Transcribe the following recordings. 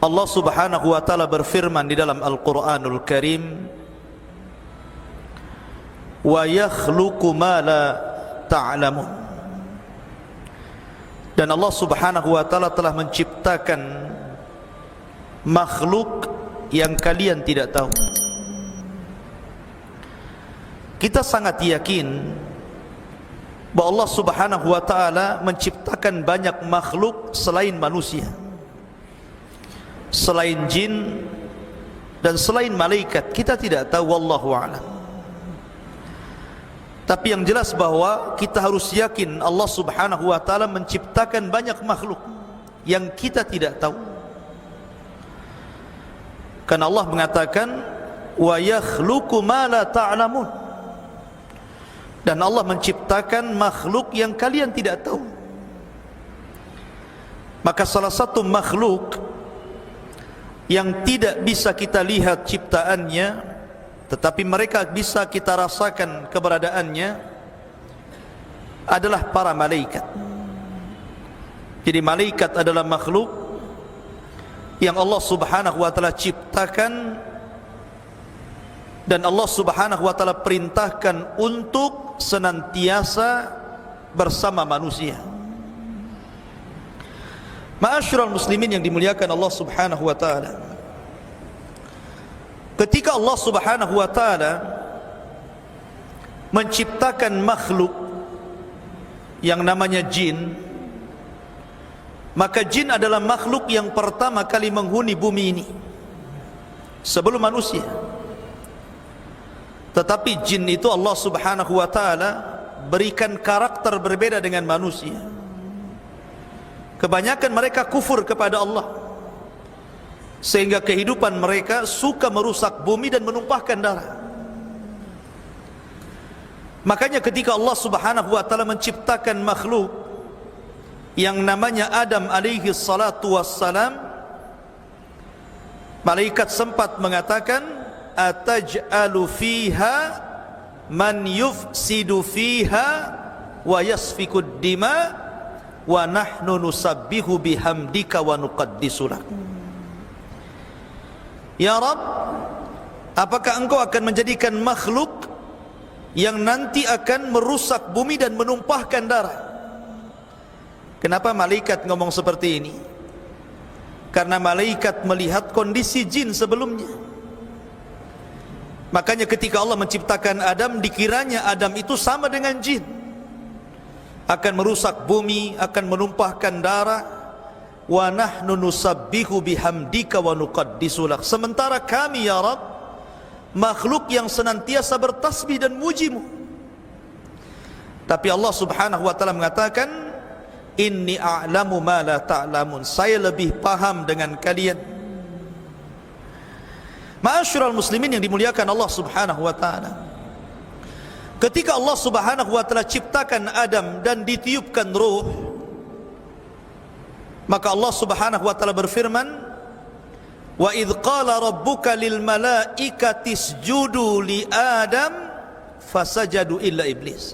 Allah Subhanahu wa taala berfirman di dalam Al-Qur'anul Karim, wa yakhluqu ma la ta'lamun. Dan Allah Subhanahu wa taala telah menciptakan makhluk yang kalian tidak tahu. Kita sangat yakin bahwa Allah Subhanahu wa taala menciptakan banyak makhluk selain manusia, selain jin dan selain malaikat. Kita tidak tahu, wallahu a'lam. Tapi yang jelas bahwa kita harus yakin Allah Subhanahu wa taala menciptakan banyak makhluk yang kita tidak tahu. Karena Allah mengatakan wa yakhluqu ma la ta'lamun. Dan Allah menciptakan makhluk yang kalian tidak tahu. Maka salah satu makhluk yang tidak bisa kita lihat ciptaannya, tetapi mereka bisa kita rasakan keberadaannya, adalah para malaikat. Jadi malaikat adalah makhluk yang Allah Subhanahu wa taala ciptakan dan Allah Subhanahu wa taala perintahkan untuk senantiasa bersama manusia. Ma'asyiral muslimin yang dimuliakan Allah Subhanahu wa taala, ketika Allah Subhanahu wa taala menciptakan makhluk yang namanya jin, maka jin adalah makhluk yang pertama kali menghuni bumi ini sebelum manusia. Tetapi jin itu Allah Subhanahu wa taala berikan karakter berbeda dengan manusia. Kebanyakan mereka kufur kepada Allah, sehingga kehidupan mereka suka merusak bumi dan menumpahkan darah. Makanya ketika Allah Subhanahu wa taala menciptakan makhluk yang namanya Adam alaihi salatu wassalam, malaikat sempat mengatakan, ataj'alu fiha man yufsidu fiha wa yasfikud dima wa nahnu nusabbihu bihamdika wa nuqaddisu lak. Ya Rabb, apakah engkau akan menjadikan makhluk yang nanti akan merusak bumi dan menumpahkan darah? Kenapa malaikat ngomong seperti ini? Karena malaikat melihat kondisi jin sebelumnya. Makanya ketika Allah menciptakan Adam, dikiranya Adam itu sama dengan jin, akan merusak bumi, akan menumpahkan darah. Wa nahnu nusabbihu bihamdika wa nuqaddisu lak. Sementara kami ya Rabb, makhluk yang senantiasa bertasbih dan mujimu. Tapi Allah Subhanahu wa taala mengatakan, inni a'lamu ma la ta'lamun. Saya lebih paham dengan kalian. Ma'asyiral muslimin yang dimuliakan Allah Subhanahu wa taala, ketika Allah Subhanahu wa taala ciptakan Adam dan ditiupkan ruh, maka Allah Subhanahu wa taala berfirman, wa idz qala rabbuka lil malaikati isjudu li Adam fasajadu illa iblis.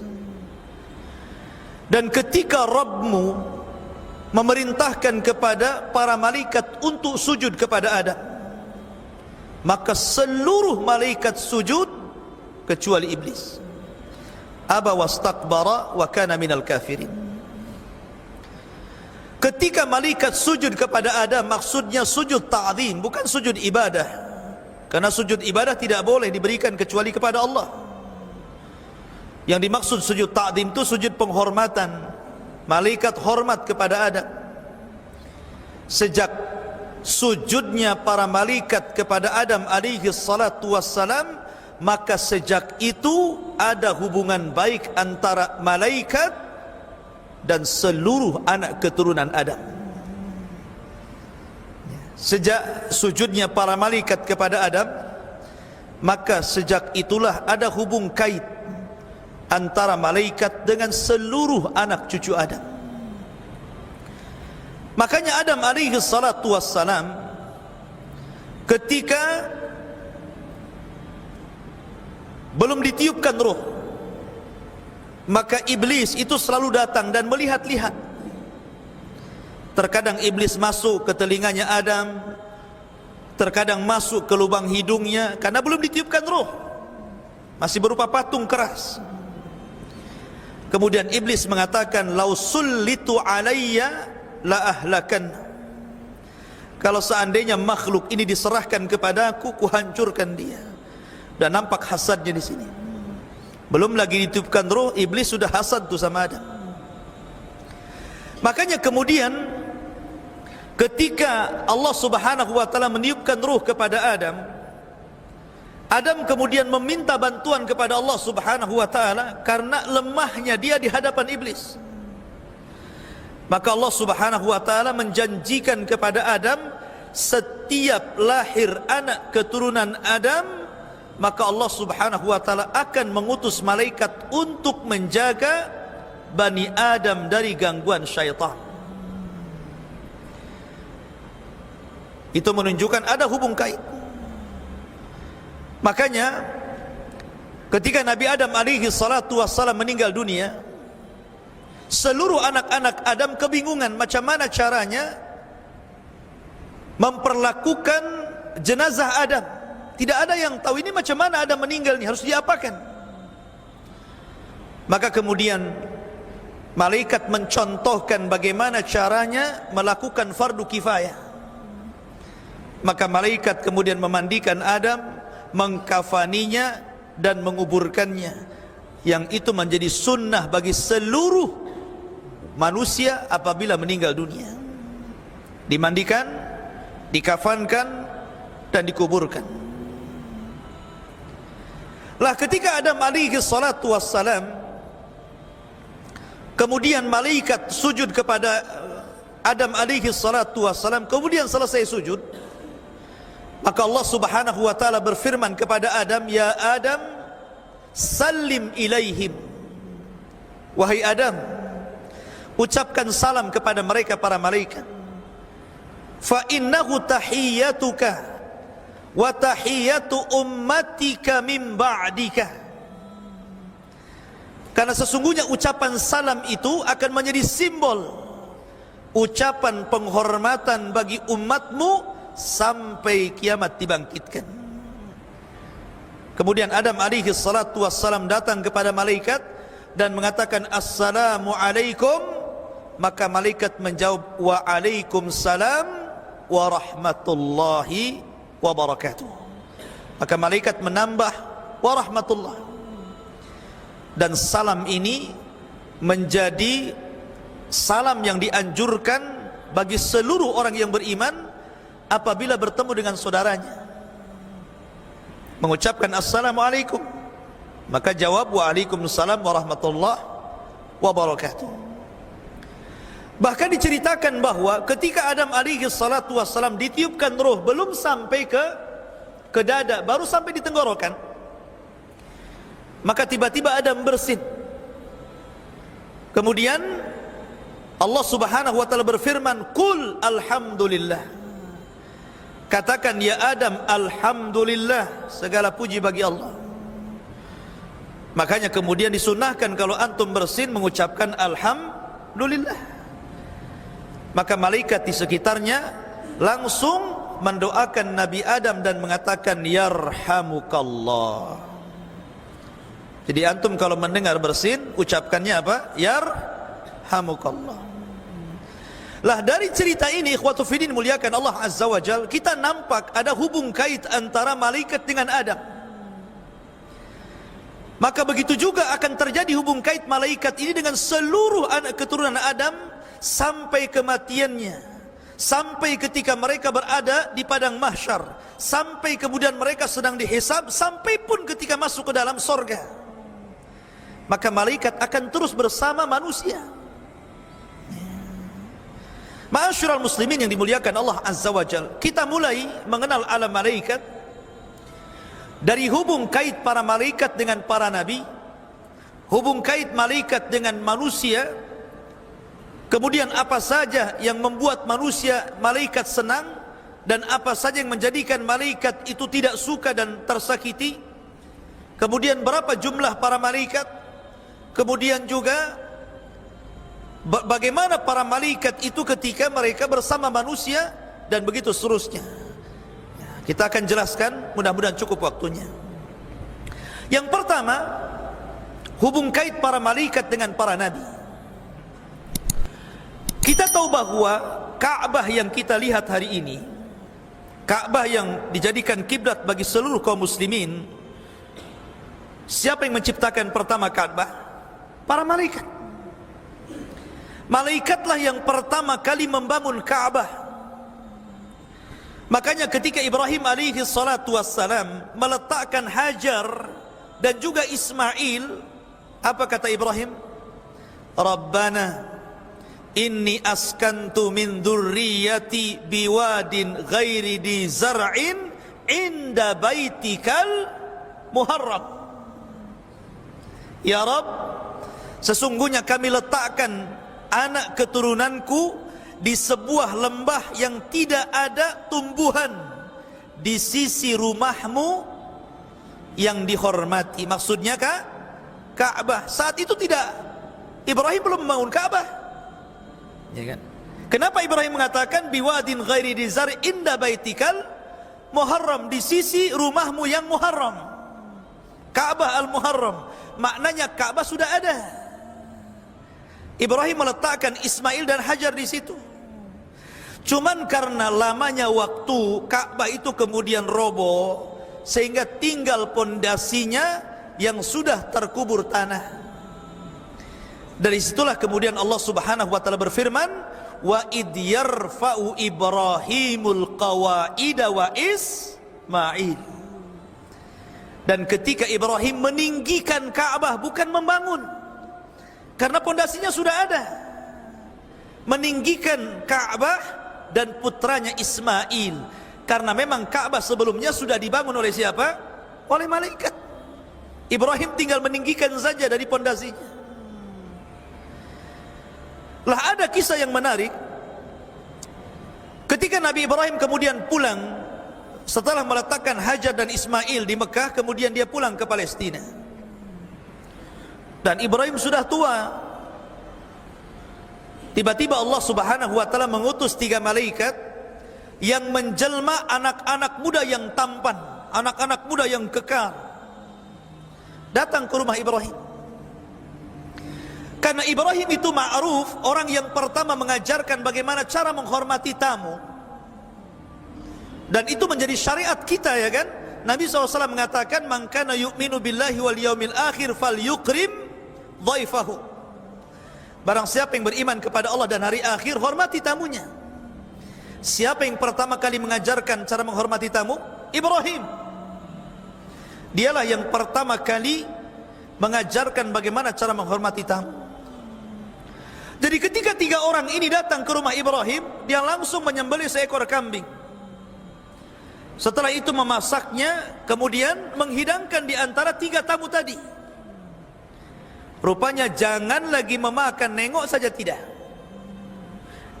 Dan ketika Rabbmu memerintahkan kepada para malaikat untuk sujud kepada Adam, maka seluruh malaikat sujud kecuali iblis. Aba wastakbara wa kana minal kafirin. Ketika malaikat sujud kepada Adam, maksudnya sujud ta'zim, bukan sujud ibadah. Karena sujud ibadah tidak boleh diberikan kecuali kepada Allah. Yang dimaksud sujud ta'zim itu sujud penghormatan. Malaikat hormat kepada Adam. Sejak sujudnya para malaikat kepada Adam alaihi salatu wassalam, maka sejak itu ada hubungan baik antara malaikat dan seluruh anak keturunan Adam. Sejak sujudnya para malaikat kepada Adam, maka sejak itulah ada hubung kait antara malaikat dengan seluruh anak cucu Adam. Makanya Adam alaihi salatu wassalam ketika belum ditiupkan ruh, maka iblis itu selalu datang dan melihat-lihat. Terkadang iblis masuk ke telinganya Adam, terkadang masuk ke lubang hidungnya karena belum ditiupkan roh, masih berupa patung keras. Kemudian iblis mengatakan, lau sullitu alayya la ahlakan, kalau seandainya makhluk ini diserahkan kepadaku, kuhancurkan dia. Dan nampak hasadnya di sini. Belum lagi ditiupkan roh, iblis sudah hasad tuh sama Adam. Makanya kemudian ketika Allah Subhanahu wa taala meniupkan ruh kepada Adam, Adam kemudian meminta bantuan kepada Allah Subhanahu wa taala karena lemahnya dia di hadapan iblis. Maka Allah Subhanahu wa taala menjanjikan kepada Adam, setiap lahir anak keturunan Adam, maka Allah Subhanahu wa taala akan mengutus malaikat untuk menjaga Bani Adam dari gangguan syaitan. Itu menunjukkan ada hubung kait. Makanya ketika Nabi Adam alaihi salatu wassalam meninggal dunia, seluruh anak-anak Adam kebingungan macam mana caranya memperlakukan jenazah Adam. Tidak ada yang tahu ini macam mana Adam meninggal ini, harus diapakan. Maka kemudian malaikat mencontohkan bagaimana caranya melakukan fardu kifayah. Maka malaikat kemudian memandikan Adam, mengkafaninya dan menguburkannya, yang itu menjadi sunnah bagi seluruh manusia apabila meninggal dunia. Dimandikan, dikafankan dan dikuburkan. Lah ketika Adam alaihi salatu wassalam, kemudian malaikat sujud kepada Adam alaihi salatu wassalam, kemudian selesai sujud, maka Allah Subhanahu wa taala berfirman kepada Adam, ya Adam, salim ilaihim. Wahai Adam, ucapkan salam kepada mereka para malaikat. Fa innahu tahiyyatuka wa tahiyyatu ummatika min ba'dika. Karena sesungguhnya ucapan salam itu akan menjadi simbol ucapan penghormatan bagi umatmu sampai kiamat dibangkitkan. Kemudian Adam alaihi salatu wassalam datang kepada malaikat dan mengatakan, assalamu alaikum. Maka malaikat menjawab, wa alaikumussalam wa rahmatullahi wa barakatuh. Maka malaikat menambah, wa rahmatullah. Dan salam ini menjadi salam yang dianjurkan bagi seluruh orang yang beriman apabila bertemu dengan saudaranya, mengucapkan assalamualaikum, maka jawab waalaikumsalam warahmatullahi wabarakatuh. Bahkan diceritakan bahwa ketika Adam alaihi salatu wassalam ditiupkan roh, belum sampai ke dada, baru sampai di tenggorokan, maka tiba-tiba Adam bersin. Kemudian Allah Subhanahu wa taala berfirman, qul alhamdulillah. Katakan ya Adam, alhamdulillah, segala puji bagi Allah. Makanya kemudian disunahkan kalau antum bersin mengucapkan alhamdulillah. Maka malaikat di sekitarnya langsung mendoakan Nabi Adam dan mengatakan yarhamukallah. Jadi antum kalau mendengar bersin, ucapkannya apa? Yarhamukallah. Lah dari cerita ini, ikhwatu fiddin muliakan Allah Azza wa Jal, kita nampak ada hubung kait antara malaikat dengan Adam. Maka begitu juga akan terjadi hubung kait malaikat ini dengan seluruh anak keturunan Adam sampai kematiannya, sampai ketika mereka berada di padang mahsyar, sampai kemudian mereka sedang dihisab, sampai pun ketika masuk ke dalam sorga. Maka malaikat akan terus bersama manusia. Ma'asyiral muslimin yang dimuliakan Allah Azza wa Jal, kita mulai mengenal alam malaikat dari hubung kait para malaikat dengan para nabi, hubung kait malaikat dengan manusia, kemudian apa saja yang membuat manusia malaikat senang dan apa saja yang menjadikan malaikat itu tidak suka dan tersakiti, kemudian berapa jumlah para malaikat, kemudian juga bagaimana para malaikat itu ketika mereka bersama manusia, dan begitu seterusnya. Kita akan jelaskan, mudah-mudahan cukup waktunya. Yang pertama, hubung kait para malaikat dengan para nabi. Kita tahu bahwa Ka'bah yang kita lihat hari ini, Ka'bah yang dijadikan kiblat bagi seluruh kaum muslimin, siapa yang menciptakan pertama Ka'bah? Para malaikat. Malaikatlah yang pertama kali membangun Ka'bah. Makanya ketika Ibrahim alaihi salatu wassalam meletakkan Hajar dan juga Ismail, apa kata Ibrahim? Rabbana inni askantu min dzurriyyati biwadin ghairi di zar'in inda baitikal muharram. Ya Rabb, sesungguhnya kami letakkan anak keturunanku di sebuah lembah yang tidak ada tumbuhan di sisi rumahmu yang dihormati. Maksudnya Ka'bah. Saat itu tidak, Ibrahim belum membangun Ka'bah, ya kan? Kenapa Ibrahim mengatakan biwadin ghairi dizar inda baitikal muharram, di sisi rumahmu yang muharram, Ka'bah al-muharram? Maknanya Ka'bah sudah ada. Ibrahim meletakkan Ismail dan Hajar di situ. Cuman karena lamanya waktu, Ka'bah itu kemudian roboh, sehingga tinggal pondasinya yang sudah terkubur tanah. Dari situlah kemudian Allah Subhanahu wa taala berfirman, wa id yarfa'u Ibrahimul qawaida wa Ismail. Dan ketika Ibrahim meninggikan Ka'bah, bukan membangun, karena pondasinya sudah ada, meninggikan Ka'bah dan putranya Ismail. Karena memang Ka'bah sebelumnya sudah dibangun oleh siapa? Oleh malaikat. Ibrahim tinggal meninggikan saja dari pondasinya. Lah ada kisah yang menarik. Ketika Nabi Ibrahim kemudian pulang setelah meletakkan Hajar dan Ismail di Mekah, kemudian dia pulang ke Palestina. Dan Ibrahim sudah tua. Tiba-tiba Allah Subhanahu wa taala mengutus 3 malaikat yang menjelma anak-anak muda yang tampan, anak-anak muda yang kekal, datang ke rumah Ibrahim. Karena Ibrahim itu ma'ruf, orang yang pertama mengajarkan bagaimana cara menghormati tamu. Dan itu menjadi syariat kita, ya kan? Nabi SAW mengatakan, man kana yu'minu billahi wal yaumil akhir fal yukrim dhaifahu. Barang siapa yang beriman kepada Allah dan hari akhir, hormati tamunya. Siapa yang pertama kali mengajarkan cara menghormati tamu? Ibrahim. Dialah yang pertama kali mengajarkan bagaimana cara menghormati tamu. Jadi ketika 3 orang ini datang ke rumah Ibrahim, dia langsung menyembelih seekor kambing. Setelah itu memasaknya, kemudian menghidangkan di antara 3 tamu tadi. Rupanya jangan lagi memakan, nengok saja tidak.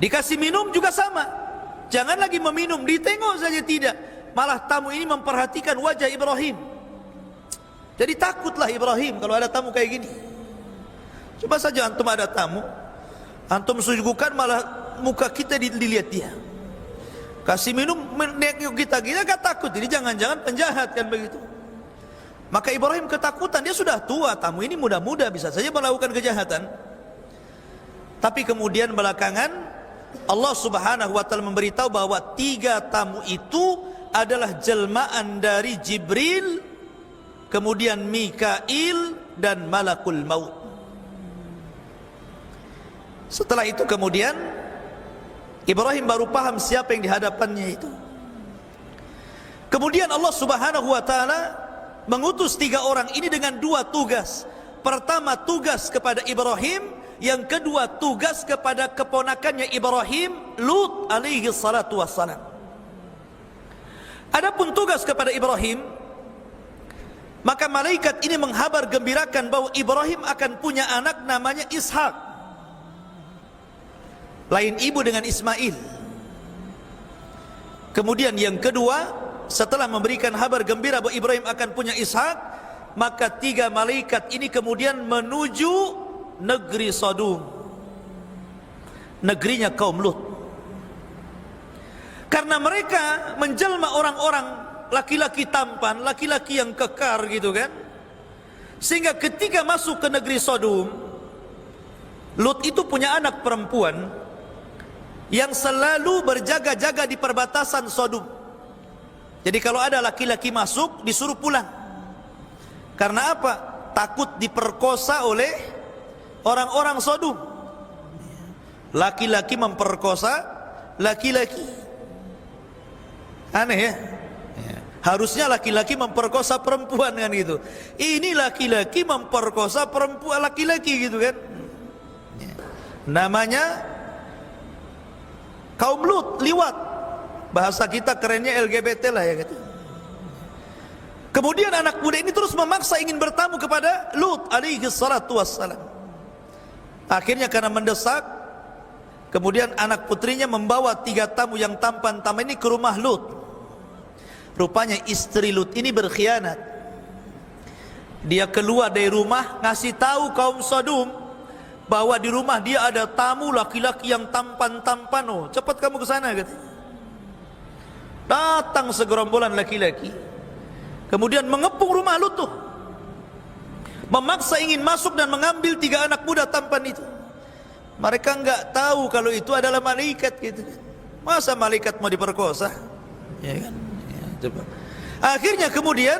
Dikasih minum juga sama. Jangan lagi meminum, ditengok saja tidak. Malah tamu ini memperhatikan wajah Ibrahim. Jadi takutlah Ibrahim kalau ada tamu kayak gini. Coba saja antum ada tamu, antum suguhkan malah muka kita dilihat dia. Kasih minum, nengok kita gak takut. Jadi jangan-jangan penjahat kan begitu. Maka Ibrahim ketakutan, dia sudah tua, tamu ini muda-muda bisa saja melakukan kejahatan. Tapi kemudian belakangan Allah Subhanahu wa taala memberitahu bahwa 3 tamu itu adalah jelmaan dari Jibril, kemudian Mikail dan Malakul Maut. Setelah itu kemudian Ibrahim baru paham siapa yang dihadapannya itu. Kemudian Allah Subhanahu wa taala mengutus 3 orang ini dengan 2 tugas. Pertama, tugas kepada Ibrahim. Yang kedua, tugas kepada keponakannya Ibrahim, Lut alaihi salatu wassalam. Adapun tugas kepada Ibrahim, maka malaikat ini menghabar gembirakan bahwa Ibrahim akan punya anak namanya Ishak. Lain ibu dengan Ismail. Kemudian yang kedua, setelah memberikan kabar gembira bahwa Ibrahim akan punya Ishak, maka 3 malaikat ini kemudian menuju negeri Sodom, negerinya kaum Lut. Karena mereka menjelma orang-orang laki-laki tampan, laki-laki yang kekar gitu kan. Sehingga ketika masuk ke negeri Sodom, Lut itu punya anak perempuan yang selalu berjaga-jaga di perbatasan Sodom. Jadi kalau ada laki-laki masuk, disuruh pulang. Karena apa? Takut diperkosa oleh orang-orang Sodom. Laki-laki memperkosa laki-laki. Aneh ya? Harusnya laki-laki memperkosa perempuan kan gitu. Ini laki-laki memperkosa perempuan laki-laki gitu kan. Namanya kaum Lut, liwat. Bahasa kita kerennya LGBT lah ya gitu. Kemudian anak muda ini terus memaksa ingin bertamu kepada Lut alaihi salatu wassalam. Akhirnya karena mendesak, kemudian anak putrinya membawa 3 tamu yang tampan-tampan ini ke rumah Lut. Rupanya istri Lut ini berkhianat. Dia keluar dari rumah ngasih tahu kaum Sodom bahwa di rumah dia ada tamu laki-laki yang tampan-tampan. Oh, cepat kamu ke sana katanya. Datang segerombolan laki-laki, kemudian mengepung rumah Lut tuh, memaksa ingin masuk dan mengambil 3 anak muda tampan itu. Mereka enggak tahu kalau itu adalah malaikat gitu. Masa malaikat mau diperkosa? Ya kan? Coba. Akhirnya kemudian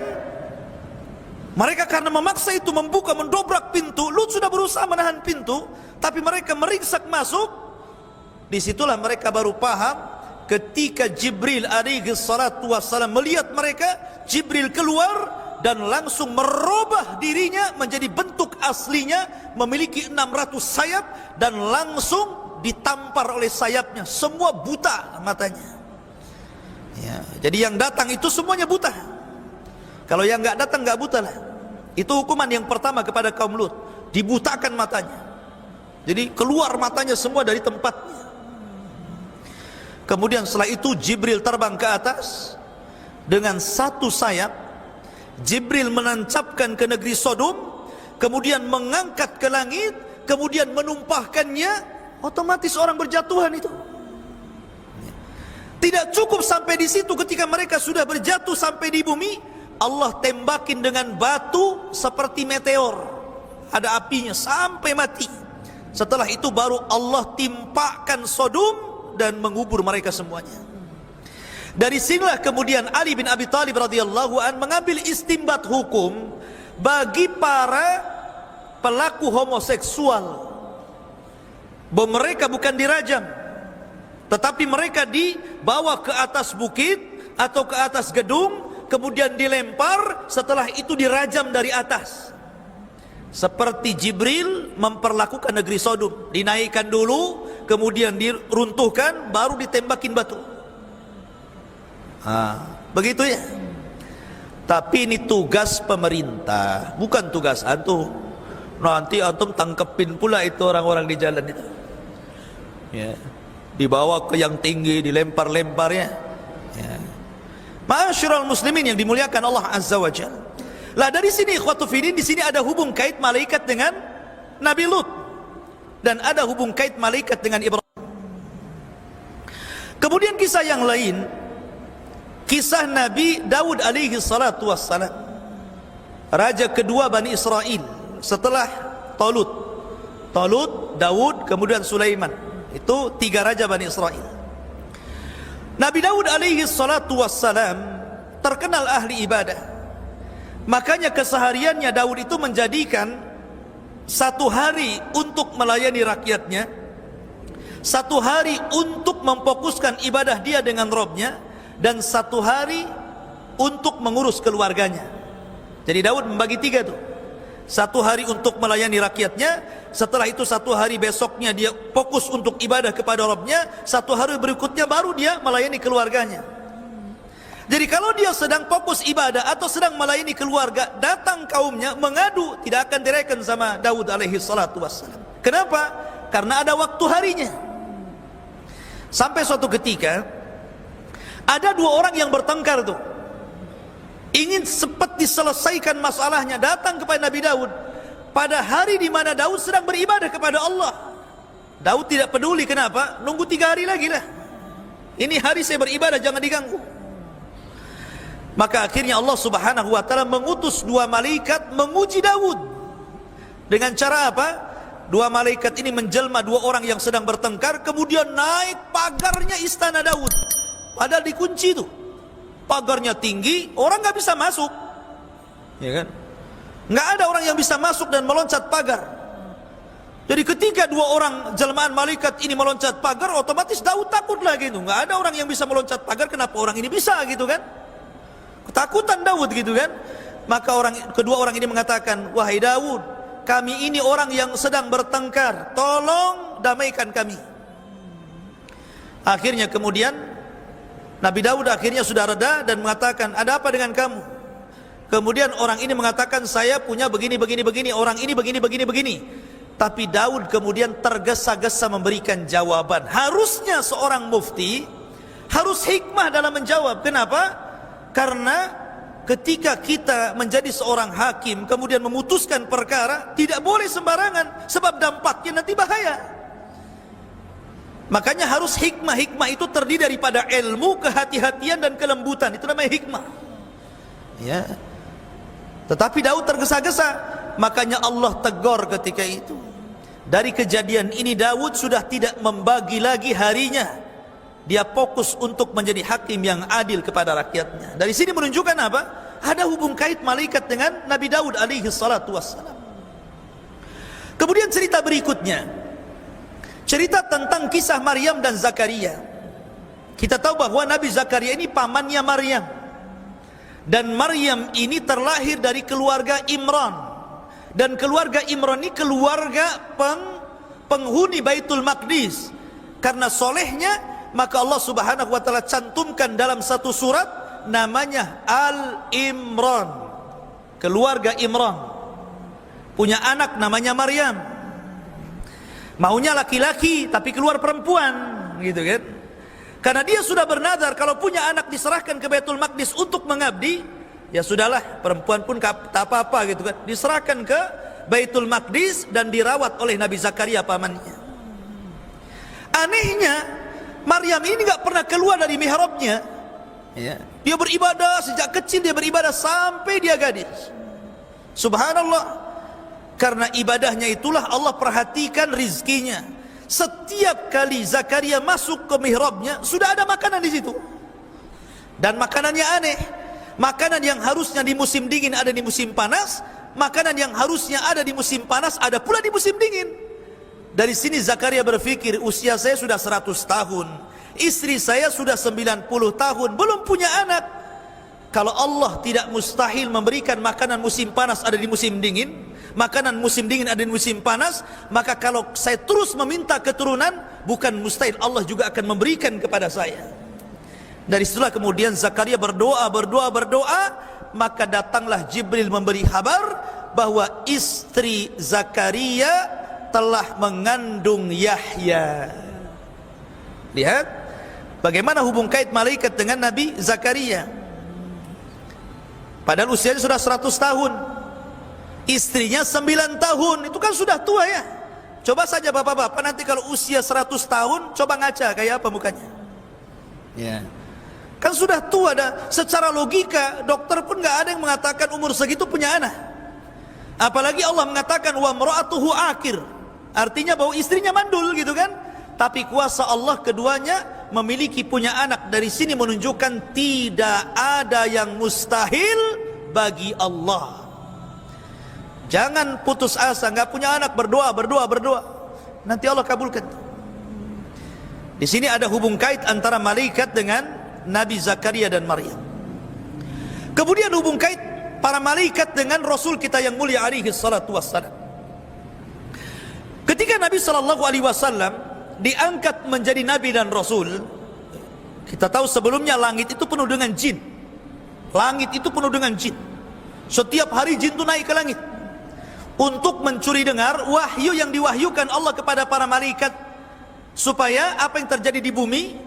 mereka karena memaksa itu membuka, mendobrak pintu. Lut sudah berusaha menahan pintu, tapi mereka meringsak masuk. Disitulah mereka baru paham. Ketika Jibril alaihi salatu wassalam melihat mereka, Jibril keluar dan langsung merubah dirinya menjadi bentuk aslinya, memiliki 600 sayap, dan langsung ditampar oleh sayapnya. Semua buta matanya. Ya, jadi yang datang itu semuanya buta. Kalau yang nggak datang nggak buta lah. Itu hukuman yang pertama kepada kaum Lut, dibutakan matanya. Jadi keluar matanya semua dari tempatnya. Kemudian setelah itu Jibril terbang ke atas dengan 1 sayap. Jibril menancapkan ke negeri Sodom, kemudian mengangkat ke langit, kemudian menumpahkannya. Otomatis orang berjatuhan itu. Tidak cukup sampai di situ, ketika mereka sudah berjatuh sampai di bumi, Allah tembakin dengan batu seperti meteor. Ada apinya sampai mati. Setelah itu baru Allah timpakan Sodom dan mengubur mereka semuanya. Dari sinilah kemudian Ali bin Abi Thalib radhiyallahu an mengambil istimbat hukum bagi para pelaku homoseksual, bahwa mereka bukan dirajam, tetapi mereka dibawa ke atas bukit atau ke atas gedung, kemudian dilempar, setelah itu dirajam dari atas. Seperti Jibril memperlakukan negeri Sodom, dinaikkan dulu, kemudian diruntuhkan, baru ditembakin batu. Begitu ya. Tapi ini tugas pemerintah, bukan tugas antum. Nanti antum tangkepin pula itu orang-orang di jalan itu. Ya. Dibawa ke yang tinggi, dilempar-lemparnya. Ya. Ma'asyiral muslimin yang dimuliakan Allah Azza wa Jalla. Lah dari sini ikhwatu fillah, di sini ada hubung kait malaikat dengan Nabi Lut, dan ada hubung kait malaikat dengan Ibrahim. Kemudian kisah yang lain, kisah Nabi Daud alaihi salatu wassalam, raja kedua Bani Israel setelah Talut, Daud, kemudian Sulaiman. Itu 3 raja Bani Israel. Nabi Daud alaihi salatu wassalam terkenal ahli ibadah. Makanya kesehariannya Daud itu menjadikan 1 hari untuk melayani rakyatnya, 1 hari untuk memfokuskan ibadah dia dengan Robnya, dan 1 hari untuk mengurus keluarganya. Jadi Daud membagi 3 tuh. 1 hari untuk melayani rakyatnya, setelah itu 1 hari besoknya dia fokus untuk ibadah kepada Rabbnya, 1 hari berikutnya baru dia melayani keluarganya. Jadi kalau dia sedang fokus ibadah atau sedang melayani keluarga, datang kaumnya mengadu, tidak akan direken sama Daud alaihi salatu wassalam. Kenapa? Karena ada waktu harinya. Sampai suatu ketika ada 2 orang yang bertengkar tuh, ingin cepat diselesaikan masalahnya, datang kepada Nabi Daud pada hari di mana Daud sedang beribadah kepada Allah. Daud tidak peduli, kenapa? Nunggu 3 hari lagi lah. Ini hari saya beribadah, jangan diganggu. Maka akhirnya Allah Subhanahu wa taala mengutus dua malaikat menguji Daud. Dengan cara apa? Dua malaikat ini menjelma dua orang yang sedang bertengkar, kemudian naik pagarnya istana Daud. Padahal dikunci itu. Pagarnya tinggi, orang nggak bisa masuk. Ya kan? Nggak ada orang yang bisa masuk dan meloncat pagar. Jadi ketika dua orang jelmaan malaikat ini meloncat pagar, otomatis Daud takut lagi itu. Nggak ada orang yang bisa meloncat pagar, kenapa orang ini bisa gitu kan? Ketakutan Daud gitu kan? Maka kedua orang ini mengatakan, wahai Daud, kami ini orang yang sedang bertengkar, tolong damaikan kami. Akhirnya kemudian Nabi Daud akhirnya sudah reda dan mengatakan, ada apa dengan kamu? Kemudian orang ini mengatakan, saya punya begini, orang ini begini. Tapi Daud kemudian tergesa-gesa memberikan jawaban. Harusnya seorang mufti harus hikmah dalam menjawab. Kenapa? Karena ketika kita menjadi seorang hakim kemudian memutuskan perkara, tidak boleh sembarangan, sebab dampaknya nanti bahaya. Makanya harus hikmah. Hikmah itu terdiri daripada ilmu, kehati-hatian dan kelembutan. Itu namanya hikmah. Ya. Tetapi Daud tergesa-gesa, makanya Allah tegur ketika itu. Dari kejadian ini Daud sudah tidak membagi lagi harinya. Dia fokus untuk menjadi hakim yang adil kepada rakyatnya. Dari sini menunjukkan apa? Ada hubung kait malaikat dengan Nabi Daud alaihi salatu wassalam. Kemudian cerita berikutnya, cerita tentang kisah Maryam dan Zakaria. Kita tahu bahwa Nabi Zakaria ini pamannya Maryam. Dan Maryam ini terlahir dari keluarga Imran. Dan keluarga Imran ini keluarga penghuni Baitul Maqdis. Karena solehnya, maka Allah Subhanahu wa taala cantumkan dalam satu surat namanya Al-Imran. Keluarga Imran punya anak namanya Maryam. Maunya laki-laki tapi keluar perempuan, gitu kan? Karena dia sudah bernazar kalau punya anak diserahkan ke Baitul Maqdis untuk mengabdi, ya sudahlah, perempuan pun tak apa-apa gitu kan. Diserahkan ke Baitul Maqdis dan dirawat oleh Nabi Zakaria pamannya. Anehnya Maryam ini nggak pernah keluar dari mihrabnya. Ya. Dia beribadah sejak kecil, dia beribadah sampai dia gadis. Subhanallah. Karena ibadahnya itulah Allah perhatikan rizkinya. Setiap kali Zakaria masuk ke mihrabnya, sudah ada makanan di situ. Dan makanannya aneh. Makanan yang harusnya di musim dingin ada di musim panas, makanan yang harusnya ada di musim panas ada pula di musim dingin. Dari sini Zakaria berpikir, usia saya sudah 100 tahun, istri saya sudah 90 tahun, belum punya anak. Kalau Allah tidak mustahil memberikan makanan musim panas ada di musim dingin, makanan musim dingin ada di musim panas, maka kalau saya terus meminta keturunan, bukan mustahil Allah juga akan memberikan kepada saya. Dari situlah kemudian Zakaria berdoa, maka datanglah Jibril memberi kabar bahwa istri Zakaria telah mengandung Yahya. Lihat bagaimana hubung kait malaikat dengan Nabi Zakaria. Padahal usianya sudah 100 tahun, istrinya 9 tahun. Itu kan sudah tua ya. Coba saja bapak-bapak nanti kalau usia 100 tahun, coba ngaca kayak apa mukanya. Ya. Kan sudah tua dah. Secara logika dokter pun nggak ada yang mengatakan umur segitu punya anak. Apalagi Allah mengatakan wa mra'atuhu akir. Artinya bahwa istrinya mandul gitu kan. Tapi kuasa Allah keduanya memiliki punya anak. Dari sini menunjukkan tidak ada yang mustahil bagi Allah. Jangan putus asa, nggak punya anak, berdoa. Nanti Allah kabulkan. Di sini ada hubung kait antara malaikat dengan Nabi Zakaria dan Maryam. Kemudian hubung kait para malaikat dengan Rasul kita yang mulia alaihi salatu wassalam. Ketika Nabi sallallahu alaihi wasallam diangkat menjadi nabi dan rasul, kita tahu sebelumnya langit itu penuh dengan jin. Langit itu penuh dengan jin. Setiap hari jin itu naik ke langit untuk mencuri dengar wahyu yang diwahyukan Allah kepada para malaikat, supaya apa yang terjadi di bumi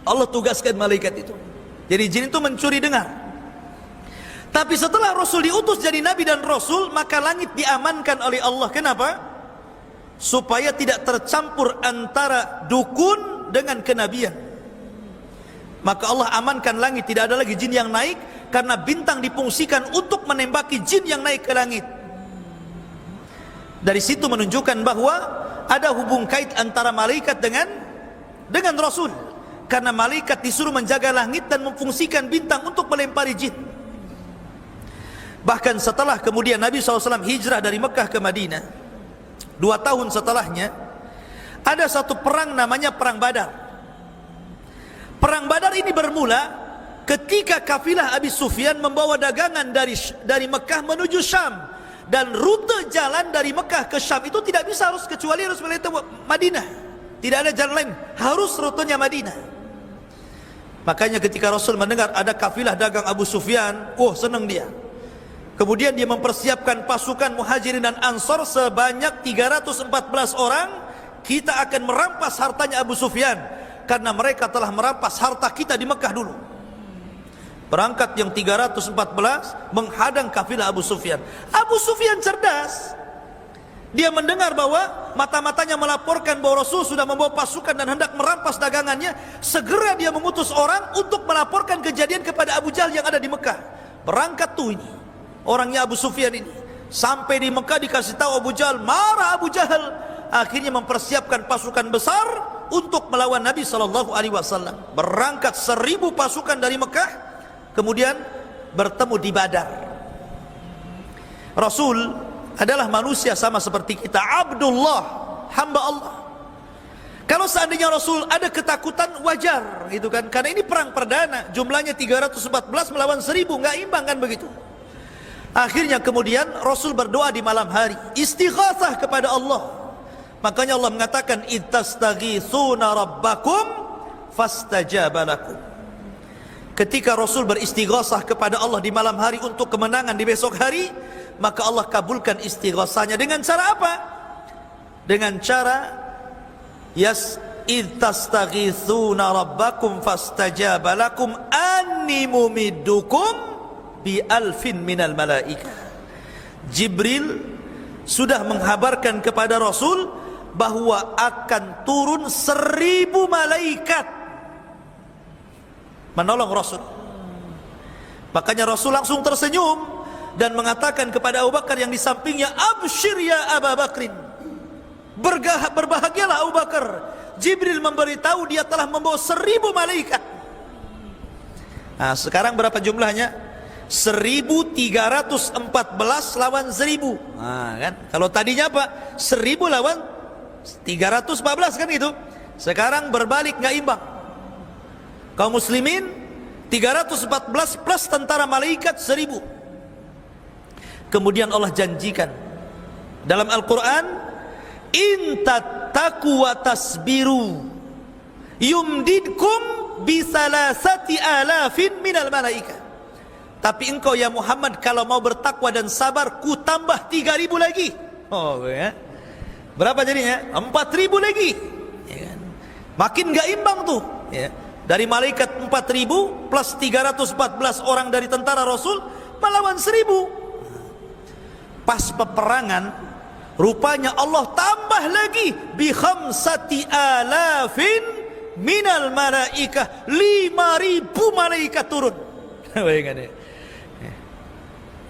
Allah tugaskan malaikat itu. Jadi jin itu mencuri dengar. Tapi setelah Rasul diutus jadi nabi dan rasul, maka langit diamankan oleh Allah. Kenapa? Supaya tidak tercampur antara dukun dengan kenabian. Maka Allah amankan langit, tidak ada lagi jin yang naik, karena bintang difungsikan untuk menembaki jin yang naik ke langit. Dari situ menunjukkan bahwa ada hubung kait antara malaikat dengan Rasul, karena malaikat disuruh menjaga langit dan memfungsikan bintang untuk melempari jin. Bahkan setelah kemudian Nabi SAW hijrah dari Mekah ke Madinah, 2 tahun setelahnya ada satu perang namanya Perang Badar. Perang Badar ini bermula ketika kafilah Abi Sufyan membawa dagangan dari Mekah menuju Syam, dan rute jalan dari Mekah ke Syam itu tidak bisa kecuali harus melewati Madinah. Tidak ada jalan lain, harus rutenya Madinah. Makanya ketika Rasul mendengar ada kafilah dagang Abu Sufyan, senang dia. Kemudian dia mempersiapkan pasukan Muhajirin dan Ansor sebanyak 314 orang. Kita akan merampas hartanya Abu Sufyan, karena mereka telah merampas harta kita di Mekah dulu. Berangkat yang 314 menghadang kafilah Abu Sufyan. Abu Sufyan cerdas. Dia mendengar bahwa mata-matanya melaporkan bahwa Rasul sudah membawa pasukan dan hendak merampas dagangannya. Segera dia mengutus orang untuk melaporkan kejadian kepada Abu Jahal yang ada di Mekah. Berangkat tuh ini orangnya Abu Sufyan ini. Sampai di Mekah dikasih tahu Abu Jahal, marah Abu Jahal. Akhirnya mempersiapkan pasukan besar untuk melawan Nabi SAW. Berangkat 1000 pasukan dari Mekah, kemudian bertemu di Badar. Rasul adalah manusia sama seperti kita, Abdullah, hamba Allah. Kalau seandainya Rasul ada ketakutan, wajar gitu kan, karena ini perang perdana, jumlahnya 314 melawan 1000, nggak imbang kan begitu. Akhirnya kemudian Rasul berdoa di malam hari, istighatsah kepada Allah. Makanya Allah mengatakan, ittastaghitsuna rabbakum fastajaba lakum. Ketika Rasul beristighatsah kepada Allah di malam hari untuk kemenangan di besok hari, maka Allah kabulkan istighatsahnya dengan cara apa? Dengan cara ittastaghitsuna rabbakum fastajaba lakum anni mumiddukum bi alfin minal malaikah. Jibril sudah menghabarkan kepada Rasul bahwa akan turun 1000 malaikat menolong Rasul. Makanya Rasul langsung tersenyum dan mengatakan kepada Abu Bakar yang di sampingnya, absyir ya Abu Bakrin, berbahagialah Abu Bakar, Jibril memberitahu dia telah membawa 1000 malaikat. Nah, sekarang berapa jumlahnya? 1314 lawan 1000. Nah, kan? Kalau tadinya apa? 1000 lawan 314 kan itu. Sekarang berbalik, nggak imbang. Kaum muslimin 314 plus tentara malaikat 1000. Kemudian Allah janjikan dalam Al-Quran, in tattaqu wa tasbiru yumdidkum bi 3,000 minal malaikah. Tapi engkau ya Muhammad kalau mau bertakwa dan sabar, ku tambah 3000 lagi. Ya. Berapa jadinya? 4000 lagi. Ya kan? Makin gak imbang tuh. Ya. Dari malaikat 4000 plus 314 orang dari tentara Rasul melawan 1000. Pas peperangan, rupanya Allah tambah lagi bi 5,000 minal malaikah. 5000 malaikat turun. Bayangkan ya.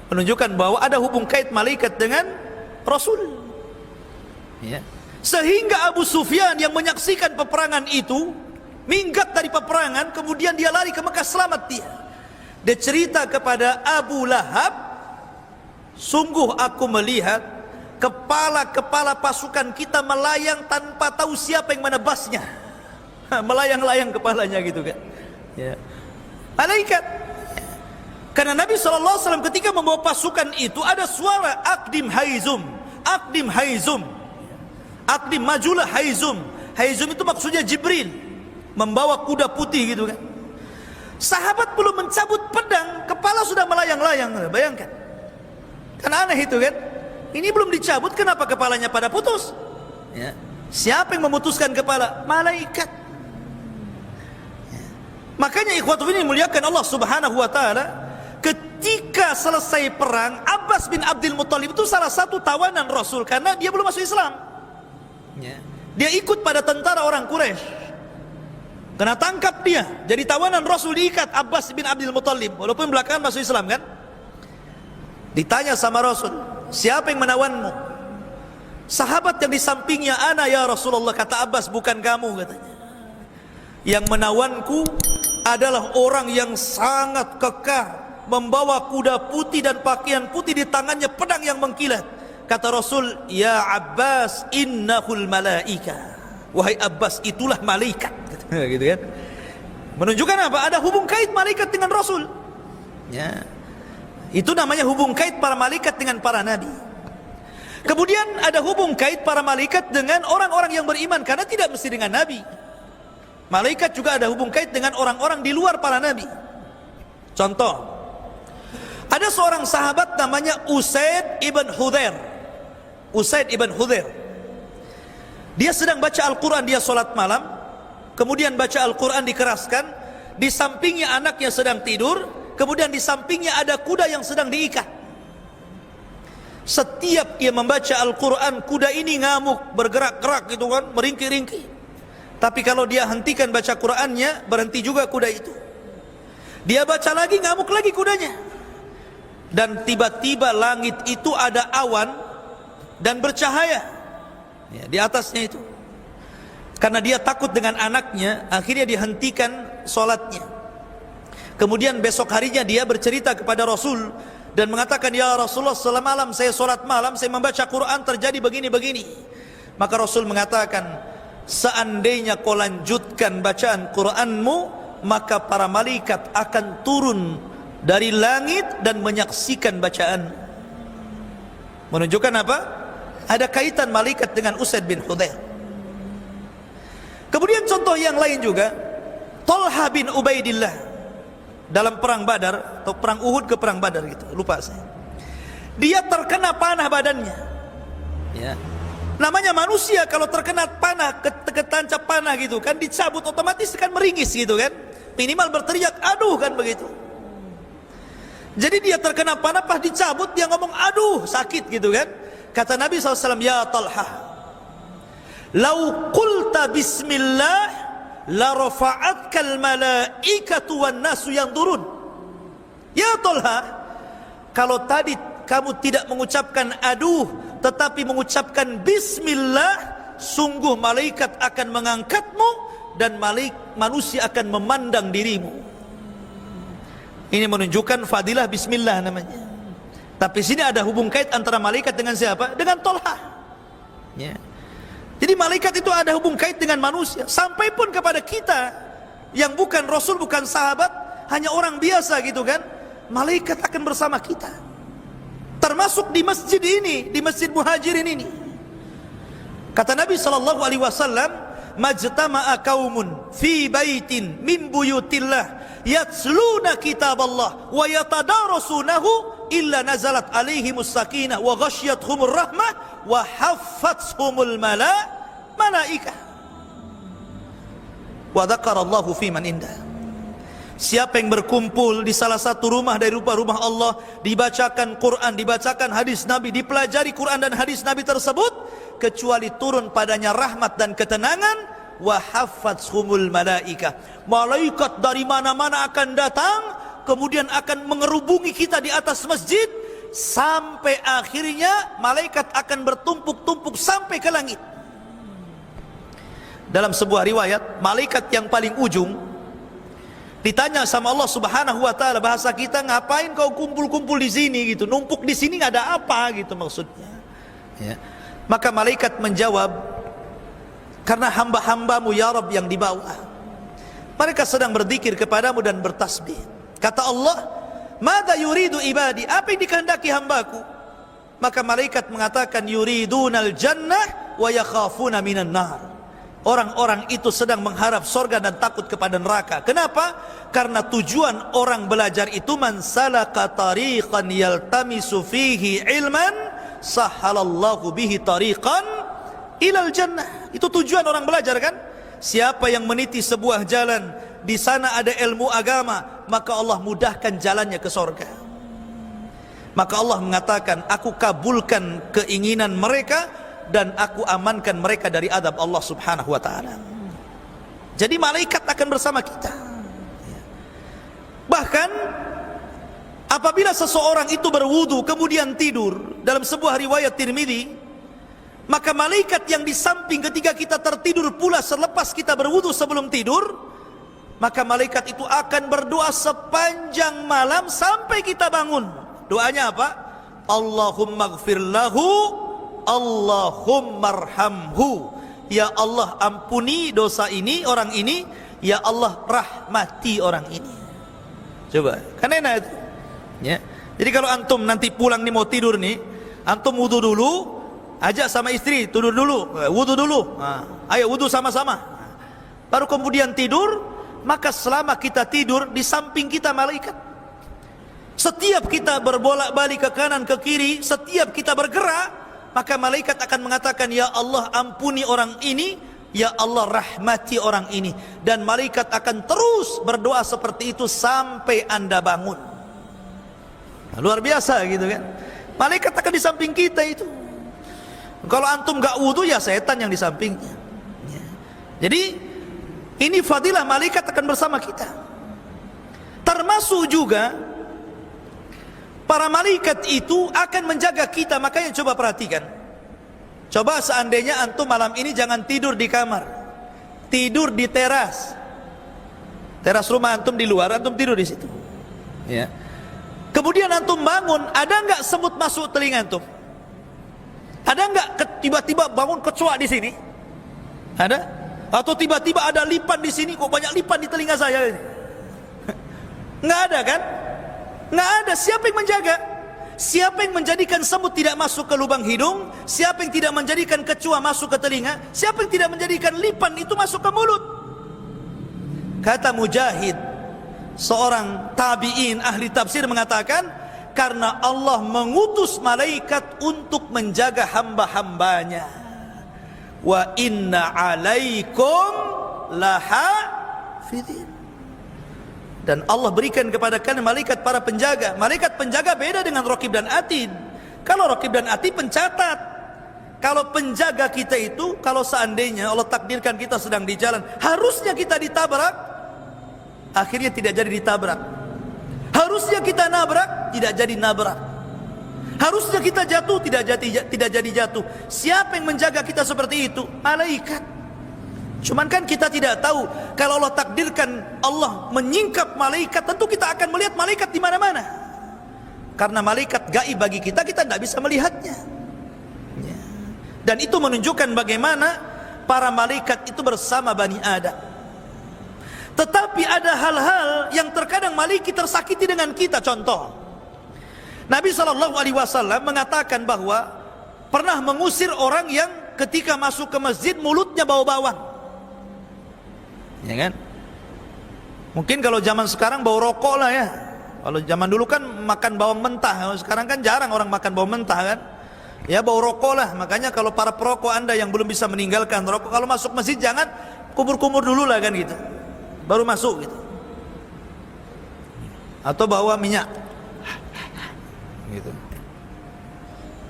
Menunjukkan bahwa ada hubung kait malaikat dengan Rasul. Ya. Sehingga Abu Sufyan yang menyaksikan peperangan itu minggat dari peperangan, kemudian dia lari ke Mekah, selamat dia. Dia cerita kepada Abu Lahab, sungguh aku melihat kepala-kepala pasukan kita melayang tanpa tahu siapa yang menebasnya. Melayang-layang kepalanya gitu kan. Ya. Malaikat. Karena Nabi SAW ketika membawa pasukan itu ada suara akdim haizum, akdim haizum, akdim majulah haizum. Haizum itu maksudnya Jibril membawa kuda putih gitu kan. Sahabat belum mencabut pedang, kepala sudah melayang-layang. Bayangkan, kan aneh itu kan. Ini belum dicabut, kenapa kepalanya pada putus? Ya. Siapa yang memutuskan kepala? Malaikat. Ya. Makanya ikhwatu ini muliakan Allah Subhanahu wa taala. Ketika selesai perang, Abbas bin Abdul Muttalib itu salah satu tawanan Rasul karena dia belum masuk Islam. Ya. Dia ikut pada tentara orang Quraisy. Kena tangkap dia, jadi tawanan Rasul, diikat Abbas bin Abdul Muttalib, walaupun belakangan masuk Islam kan. Ditanya sama Rasul, siapa yang menawanmu? Sahabat yang di sampingnya, ana ya Rasulullah, kata Abbas, bukan kamu katanya. Yang menawanku adalah orang yang sangat kekar, membawa kuda putih dan pakaian putih, di tangannya pedang yang mengkilat. Kata Rasul, ya Abbas, innahul malaika. Wahai Abbas, itulah malaikat. Gitu kan? Menunjukkan apa? Ada hubung kait malaikat dengan Rasul. Ya. Itu namanya hubung kait para malaikat dengan para nabi. Kemudian ada hubung kait para malaikat dengan orang-orang yang beriman, karena tidak mesti dengan nabi. Malaikat juga ada hubung kait dengan orang-orang di luar para nabi. Contoh, ada seorang sahabat namanya Usaid ibn Hudhair. Usaid ibn Hudhair. Dia sedang baca Al-Quran, dia sholat malam, kemudian baca Al-Quran dikeraskan, di sampingnya anaknya sedang tidur, kemudian di sampingnya ada kuda yang sedang diikat. Setiap dia membaca Al-Quran, kuda ini ngamuk, bergerak-gerak gitu kan, meringkik-ringkik. Tapi kalau dia hentikan baca Qurannya, berhenti juga kuda itu. Dia baca lagi, ngamuk lagi kudanya. Dan tiba-tiba langit itu ada awan dan bercahaya, ya, di atasnya itu. Karena dia takut dengan anaknya, akhirnya dihentikan sholatnya. Kemudian besok harinya dia bercerita kepada Rasul dan mengatakan, ya Rasulullah, semalam saya sholat malam, saya membaca Quran, terjadi begini-begini. Maka Rasul mengatakan, seandainya kau lanjutkan bacaan Quranmu, maka para malaikat akan turun dari langit dan menyaksikan bacaan. Menunjukkan apa? Ada kaitan malaikat dengan Usaid bin Hudhair. Kemudian contoh yang lain juga, Talha bin Ubaidillah dalam perang Badar atau perang Uhud ke perang Badar gitu, lupa saya. Dia terkena panah badannya. Ya. Namanya manusia kalau terkena panah, ketancap panah gitu kan, dicabut otomatis kan meringis gitu kan. Minimal berteriak aduh kan begitu. Jadi dia terkena panah, pas dicabut dia ngomong aduh sakit gitu kan. Kata Nabi SAW, ya Talha, lau qulta bismillah la rafa'atkal malaikatu wan nasu yang turun. Ya Talha, kalau tadi kamu tidak mengucapkan aduh tetapi mengucapkan bismillah, sungguh malaikat akan mengangkatmu dan manusia akan memandang dirimu. Ini menunjukkan fadilah bismillah namanya. Tapi sini ada hubung kait antara malaikat dengan siapa? Dengan Talha. Ya. Jadi malaikat itu ada hubung kait dengan manusia. Sampai pun kepada kita yang bukan Rasul, bukan sahabat, hanya orang biasa gitu kan, malaikat akan bersama kita. Termasuk di masjid ini, di Masjid Muhajirin ini. Kata Nabi SAW, majtama'a qaumun fi baitin min buyutillah yatsluna kitaballah wa yatadarasunahu illa nazalat alaihimus sakinah wa ghasyiyatuhumur rahmah wa haffathumul malaikah wa dzakarallahu fi man indah. Siapa yang berkumpul di salah satu rumah dari rumah-rumah Allah, dibacakan Quran, dibacakan hadis Nabi, dipelajari Quran dan hadis Nabi tersebut, kecuali turun padanya rahmat dan ketenangan, wa haffathumul malaikah. Malaikat dari mana-mana akan datang, kemudian akan mengerubungi kita di atas masjid, sampai akhirnya malaikat akan bertumpuk-tumpuk sampai ke langit. Dalam sebuah riwayat, malaikat yang paling ujung ditanya sama Allah Subhanahu wa taala, bahasa kita, ngapain kau kumpul-kumpul di sini gitu, numpuk di sini nggak ada apa gitu maksudnya. Ya. Maka malaikat menjawab, karena hamba-hambamu ya Rabb yang di bawah, mereka sedang berzikir kepadamu dan bertasbih. Kata Allah, madza yuridu ibadi, apa yang dikehendaki hambaku? Maka malaikat mengatakan, yuridunal jannah wa yakhafuna minan nar. Orang-orang itu sedang mengharap surga dan takut kepada neraka. Kenapa? Karena tujuan orang belajar itu, man salaka tariqan yaltamisu fihi ilman sahalallahu bihi tariqan ilal jannah. Itu tujuan orang belajar kan? Siapa yang meniti sebuah jalan, di sana ada ilmu agama, maka Allah mudahkan jalannya ke surga. Maka Allah mengatakan, aku kabulkan keinginan mereka dan aku amankan mereka dari adab Allah Subhanahu wa ta'ala. Jadi malaikat akan bersama kita. Bahkan apabila seseorang itu berwudu kemudian tidur, dalam sebuah riwayat Tirmidzi, maka malaikat yang di samping ketika kita tertidur pula selepas kita berwudu sebelum tidur, maka malaikat itu akan berdoa sepanjang malam sampai kita bangun. Doanya apa? Allahumma gfir lahu, Allahumma arhamhu. Ya Allah, ampuni dosa ini, orang ini. Ya Allah, rahmati orang ini. Coba, kan enak itu ya. Jadi kalau antum nanti pulang nih mau tidur nih, antum wudu dulu, ajak sama istri tidur dulu, wudu dulu, ayo wudu sama-sama, baru kemudian tidur. Maka selama kita tidur, di samping kita malaikat. Setiap kita berbolak-balik ke kanan ke kiri, setiap kita bergerak, maka malaikat akan mengatakan, ya Allah ampuni orang ini, ya Allah rahmati orang ini. Dan malaikat akan terus berdoa seperti itu sampai anda bangun. Nah, luar biasa gitu kan. Malaikat akan di samping kita itu. Kalau antum gak wudu, ya setan yang di sampingnya. Jadi ini fadilah malaikat akan bersama kita. Termasuk juga para malaikat itu akan menjaga kita. Makanya coba perhatikan. Coba seandainya antum malam ini jangan tidur di kamar, tidur di teras. Teras rumah antum di luar, antum tidur di situ. Ya. Kemudian antum bangun, ada nggak semut masuk telinga antum? Ada nggak tiba-tiba bangun kecoa di sini? Ada? Atau tiba-tiba ada lipan di sini, kok banyak lipan di telinga saya ini? Nggak ada kan? Nggak ada. Siapa yang menjaga? Siapa yang menjadikan semut tidak masuk ke lubang hidung? Siapa yang tidak menjadikan kecoa masuk ke telinga? Siapa yang tidak menjadikan lipan itu masuk ke mulut? Kata Mujahid, seorang tabi'in ahli tafsir, mengatakan, karena Allah mengutus malaikat untuk menjaga hamba-hambanya. Wa inna alaikum lahafidhin. Dan Allah berikan kepada kalian malaikat para penjaga. Malaikat penjaga beda dengan Raqib dan Atid. Kalau Raqib dan Atid pencatat. Kalau penjaga kita itu, kalau seandainya Allah takdirkan kita sedang di jalan, harusnya kita ditabrak, akhirnya tidak jadi ditabrak. Harusnya kita nabrak, tidak jadi nabrak. Harusnya kita jatuh, tidak jadi jatuh. Siapa yang menjaga kita seperti itu? Malaikat. Cuman kan kita tidak tahu, kalau Allah takdirkan Allah menyingkap malaikat, tentu kita akan melihat malaikat di mana-mana. Karena malaikat gaib bagi kita tidak bisa melihatnya. Dan itu menunjukkan bagaimana para malaikat itu bersama Bani Adam. Tetapi ada hal-hal yang terkadang malaikat tersakiti dengan kita. Contoh, Nabi SAW mengatakan bahwa pernah mengusir orang yang ketika masuk ke masjid mulutnya bau bawang. Ya kan? Mungkin kalau zaman sekarang bau rokok lah ya. Kalau zaman dulu kan makan bawang mentah. Sekarang kan jarang orang makan bawang mentah kan. Ya bau rokok lah. Makanya kalau para perokok anda yang belum bisa meninggalkan rokok, kalau masuk masjid jangan kumur-kumur dulu lah kan gitu. Baru masuk gitu. Atau bawa minyak gitu.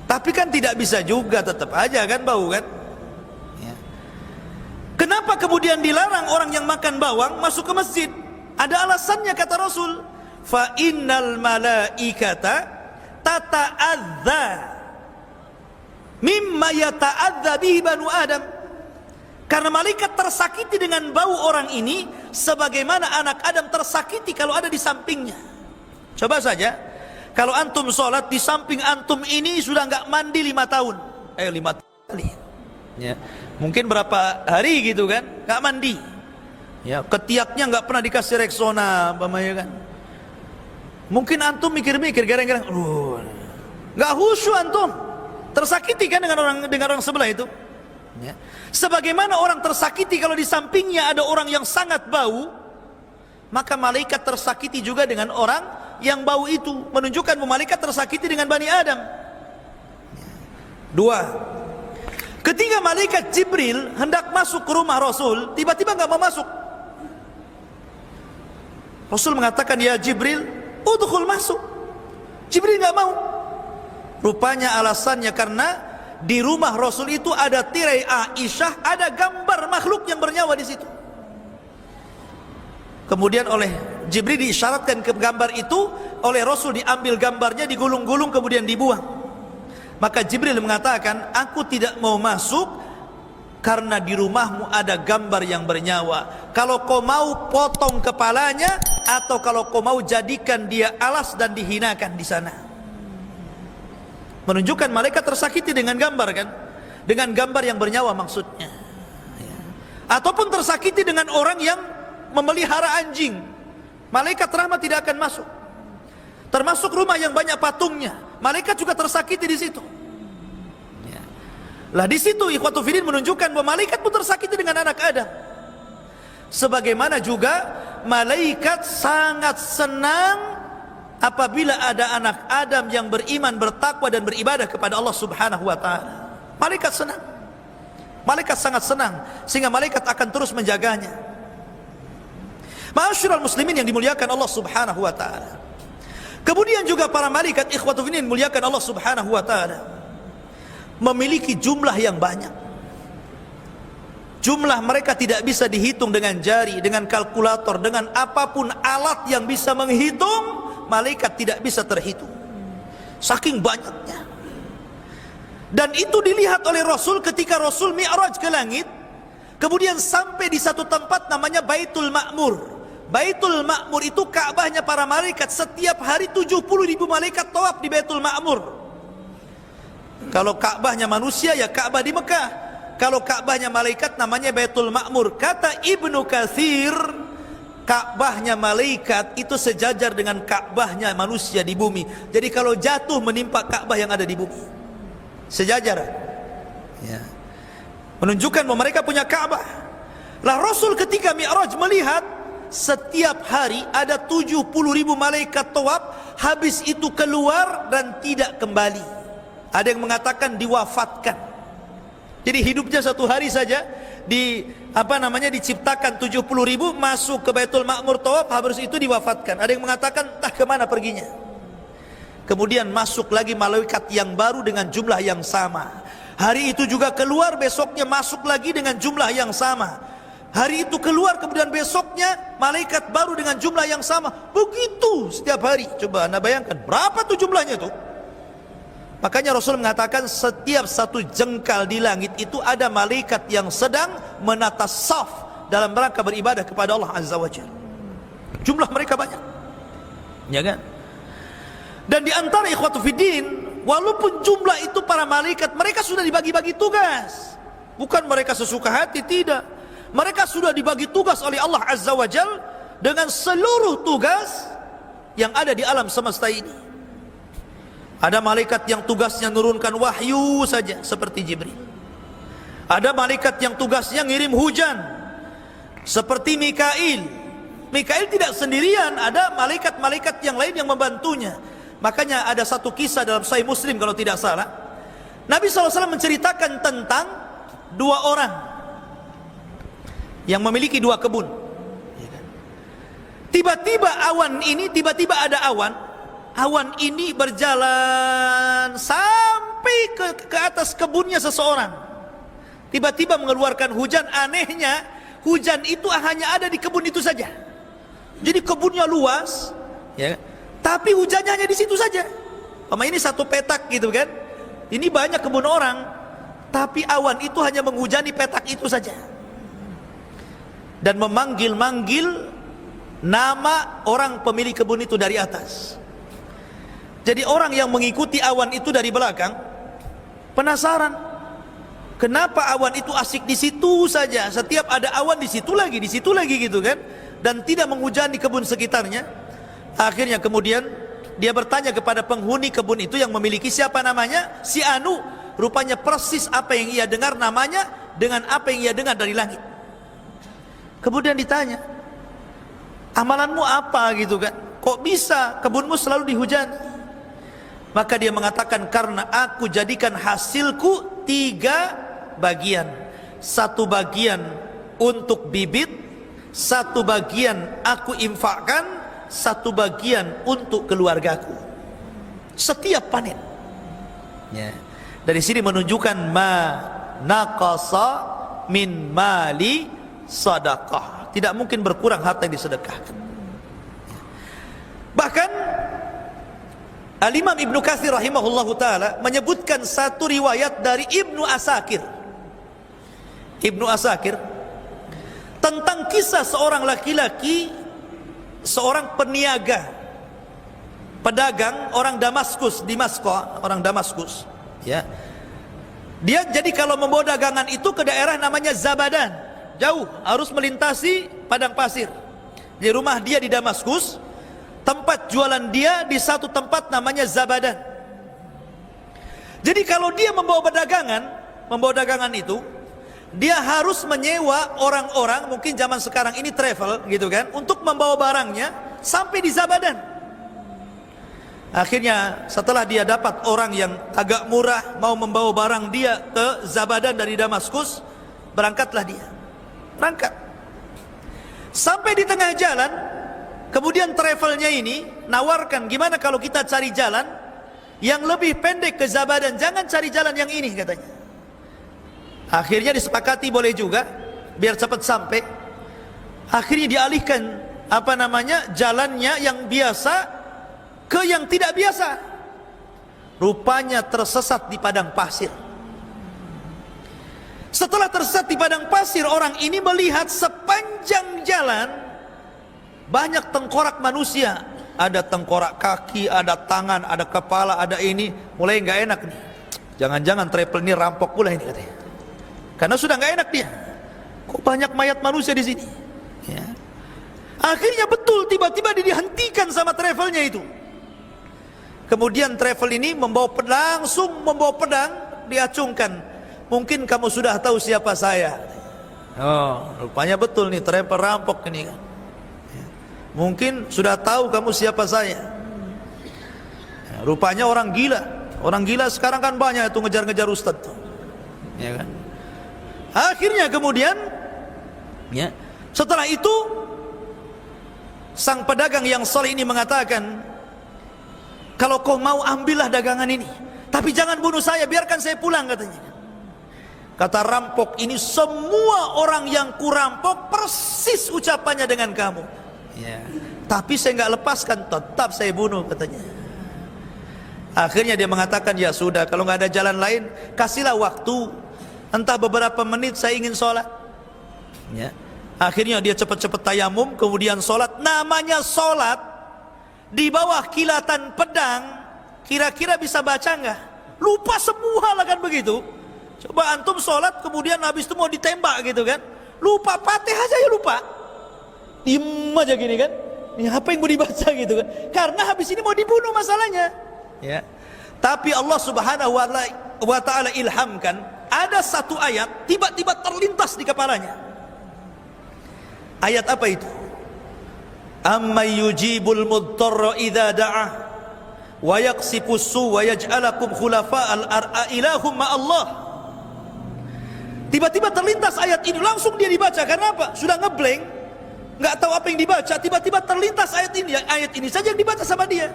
Tapi kan tidak bisa juga, tetap aja kan bau kan ya. Kenapa kemudian dilarang orang yang makan bawang masuk ke masjid? Ada alasannya, kata Rasul, fa innal malaikata tata'adza mimma yata'adza bihi banu Adam. Karena malaikat tersakiti dengan bau orang ini sebagaimana anak Adam tersakiti kalau ada di sampingnya. Coba saja, kalau antum sholat, di samping antum ini sudah nggak mandi 5 tahun, 5 kali, ya. Mungkin berapa hari gitu kan, nggak mandi, ya. Ketiaknya nggak pernah dikasih Rexona, ya kan. Mungkin antum mikir-mikir, gara-gara, nggak khusyuk antum, tersakiti kan dengan orang sebelah itu, ya. Sebagaimana orang tersakiti kalau di sampingnya ada orang yang sangat bau, maka malaikat tersakiti juga dengan orang yang bau itu, menunjukkan malaikat tersakiti dengan Bani Adam. 2. Ketika malaikat Jibril hendak masuk ke rumah Rasul, tiba-tiba nggak mau masuk. Rasul mengatakan, ya Jibril, udkhul, masuk. Jibril nggak mau. Rupanya alasannya karena di rumah Rasul itu ada tirai Aisyah, ada gambar makhluk yang bernyawa di situ. Kemudian oleh Jibril diisyaratkan ke gambar itu, oleh Rasul diambil gambarnya, digulung-gulung kemudian dibuang. Maka Jibril mengatakan, aku tidak mau masuk karena di rumahmu ada gambar yang bernyawa. Kalau kau mau potong kepalanya, atau kalau kau mau jadikan dia alas dan dihinakan di sana. Menunjukkan malaikat tersakiti dengan gambar kan, dengan gambar yang bernyawa maksudnya. Ataupun tersakiti dengan orang yang memelihara anjing, malaikat rahmat tidak akan masuk. Termasuk rumah yang banyak patungnya, malaikat juga tersakiti di situ. Lah di situ ikhwatu fillah menunjukkan bahwa malaikat pun tersakiti dengan anak Adam. Sebagaimana juga malaikat sangat senang apabila ada anak Adam yang beriman, bertakwa dan beribadah kepada Allah Subhanahu wa taala. Malaikat senang. Malaikat sangat senang sehingga malaikat akan terus menjaganya. Ma'asyiral muslimin yang dimuliakan Allah Subhanahu wa taala. Kemudian juga para malaikat ikhwatu fillah dimuliakan Allah Subhanahu wa taala, memiliki jumlah yang banyak. Jumlah mereka tidak bisa dihitung dengan jari, dengan kalkulator, dengan apapun alat yang bisa menghitung. Malaikat tidak bisa terhitung, saking banyaknya. Dan itu dilihat oleh Rasul ketika Rasul Mi'raj ke langit, kemudian sampai di satu tempat namanya Baitul Ma'mur. Baitul Ma'mur itu Ka'bahnya para malaikat. Setiap hari 70.000 malaikat tawaf di Baitul Ma'mur. Kalau Ka'bahnya manusia ya Ka'bah di Mekah. Kalau Ka'bahnya malaikat namanya Baitul Ma'mur. Kata Ibnu Katsir, Ka'bahnya malaikat itu sejajar dengan Ka'bahnya manusia di bumi. Jadi kalau jatuh menimpa Ka'bah yang ada di bumi, sejajar ya. Menunjukkan bahwa mereka punya Ka'bah. Lah Rasul ketika Mi'raj melihat setiap hari ada 70.000 malaikat tawaf, habis itu keluar dan tidak kembali. Ada yang mengatakan diwafatkan. Jadi hidupnya satu hari saja, diciptakan 70.000, masuk ke Baitul Ma'mur tawaf, habis itu diwafatkan. Ada yang mengatakan entah kemana perginya. Kemudian masuk lagi malaikat yang baru dengan jumlah yang sama. Hari itu juga keluar, besoknya masuk lagi dengan jumlah yang sama. Hari itu keluar, kemudian besoknya malaikat baru dengan jumlah yang sama. Begitu setiap hari. Coba anda bayangkan berapa tuh jumlahnya tuh. Makanya Rasul mengatakan setiap satu jengkal di langit itu ada malaikat yang sedang menata saf dalam rangka beribadah kepada Allah Azza wa Jalla. Jumlah mereka banyak, ya kan? Dan di antara ikhwatu fiddin, walaupun jumlah itu para malaikat, mereka sudah dibagi-bagi tugas. Bukan mereka sesuka hati, tidak. Mereka sudah dibagi tugas oleh Allah Azza wa Jalla dengan seluruh tugas yang ada di alam semesta ini. Ada malaikat yang tugasnya menurunkan wahyu saja seperti Jibril. Ada malaikat yang tugasnya ngirim hujan seperti Mikail. Mikail tidak sendirian, ada malaikat-malaikat yang lain yang membantunya. Makanya ada satu kisah dalam Sahih Muslim kalau tidak salah, Nabi SAW menceritakan tentang dua orang yang memiliki dua kebun. Tiba-tiba ada awan ini berjalan sampai ke atas kebunnya seseorang. Tiba-tiba mengeluarkan hujan. Anehnya hujan itu hanya ada di kebun itu saja. Jadi kebunnya luas, ya, tapi hujannya hanya di situ saja. Ini satu petak gitu kan. Ini banyak kebun orang, tapi awan itu hanya menghujani petak itu saja. Dan memanggil-manggil nama orang pemilik kebun itu dari atas. Jadi orang yang mengikuti awan itu dari belakang penasaran, kenapa awan itu asik di situ saja? Setiap ada awan di situ lagi gitu kan, dan tidak menghujani kebun sekitarnya. Akhirnya kemudian dia bertanya kepada penghuni kebun itu yang memiliki, siapa namanya? Si Anu. Rupanya persis apa yang ia dengar namanya dengan apa yang ia dengar dari langit. Kemudian ditanya, amalanmu apa gitu kan? Kok bisa kebunmu selalu dihujani? Maka dia mengatakan, karena aku jadikan hasilku 3 bagian. 1 bagian untuk bibit, 1 bagian aku infakkan, 1 bagian untuk keluargaku. Setiap panen. Ya. Dari sini menunjukkan ma naqasa min mali sadaqah. tidak mungkin berkurang harta yang disedekahkan. Bahkan Al-Imam Ibnu Katsir rahimahullahu taala menyebutkan satu riwayat dari Ibnu Asakir. Ibnu Asakir tentang kisah seorang laki-laki, seorang peniaga, pedagang orang Damaskus, orang Damaskus, ya. Dia jadi kalau membawa dagangan itu ke daerah namanya Zabadan, jauh, harus melintasi padang pasir. Di rumah dia di Damaskus, tempat jualan dia di satu tempat namanya Zabadan. Jadi kalau dia membawa dagangan itu, dia harus menyewa orang-orang, mungkin zaman sekarang ini travel gitu kan, untuk membawa barangnya sampai di Zabadan. Akhirnya setelah dia dapat orang yang agak murah mau membawa barang dia ke Zabadan dari Damaskus, berangkatlah dia. Berangkat. Sampai di tengah jalan, kemudian travelnya ini nawarkan, gimana kalau kita cari jalan yang lebih pendek ke Zabadan, jangan cari jalan yang ini katanya. Akhirnya disepakati boleh juga, biar cepat sampai. Akhirnya dialihkan jalannya yang biasa ke yang tidak biasa. Rupanya tersesat di padang pasir. Setelah tersesat di padang pasir, orang ini melihat sepanjang jalan banyak tengkorak manusia. Ada tengkorak kaki, ada tangan, ada kepala, ada ini. Mulai nggak enak nih. Jangan-jangan travel ini rampok pula ini katanya. Karena sudah nggak enak dia. Kok banyak mayat manusia di sini? Ya. Akhirnya betul, tiba-tiba dihentikan sama travelnya itu. Kemudian travel ini langsung membawa pedang, diacungkan. Mungkin kamu sudah tahu siapa saya. Oh, rupanya betul nih, travel rampok ini kan. Mungkin sudah tahu kamu siapa saya. Rupanya orang gila. Orang gila sekarang kan banyak itu ngejar-ngejar ustaz tuh. Ya kan? Akhirnya kemudian, ya, setelah itu sang pedagang yang soleh ini mengatakan, kalau kau mau ambillah dagangan ini, tapi jangan bunuh saya, biarkan saya pulang katanya. Kata rampok ini, semua orang yang kurampok persis ucapannya dengan kamu. Ya. Tapi saya nggak lepaskan, tetap saya bunuh katanya. Akhirnya dia mengatakan, ya sudah, kalau nggak ada jalan lain, kasihlah waktu, entah beberapa menit saya ingin sholat. Ya. Akhirnya dia cepat-cepat tayamum, kemudian sholat. Namanya sholat di bawah kilatan pedang, kira-kira bisa baca nggak? Lupa semua lah kan begitu. Coba antum sholat, kemudian habis itu mau ditembak gitu kan, lupa Fatihah aja ya lupa. Diem aja gini kan, ini apa yang mau dibaca gitu kan? Karena habis ini mau dibunuh masalahnya. Ya. Tapi Allah Subhanahu wa Ta'ala ilhamkan, ada satu ayat tiba-tiba terlintas di kepalanya. Ayat apa itu? Amman yujibul mudtarra idza da'ah wa yaqsifus su wa yaj'alakum khulafa'al ilahum ma Allah. Tiba-tiba terlintas ayat ini, langsung dia dibaca. Karena apa? Sudah ngeblank, nggak tahu apa yang dibaca. Tiba-tiba terlintas ayat ini saja yang dibaca sama dia.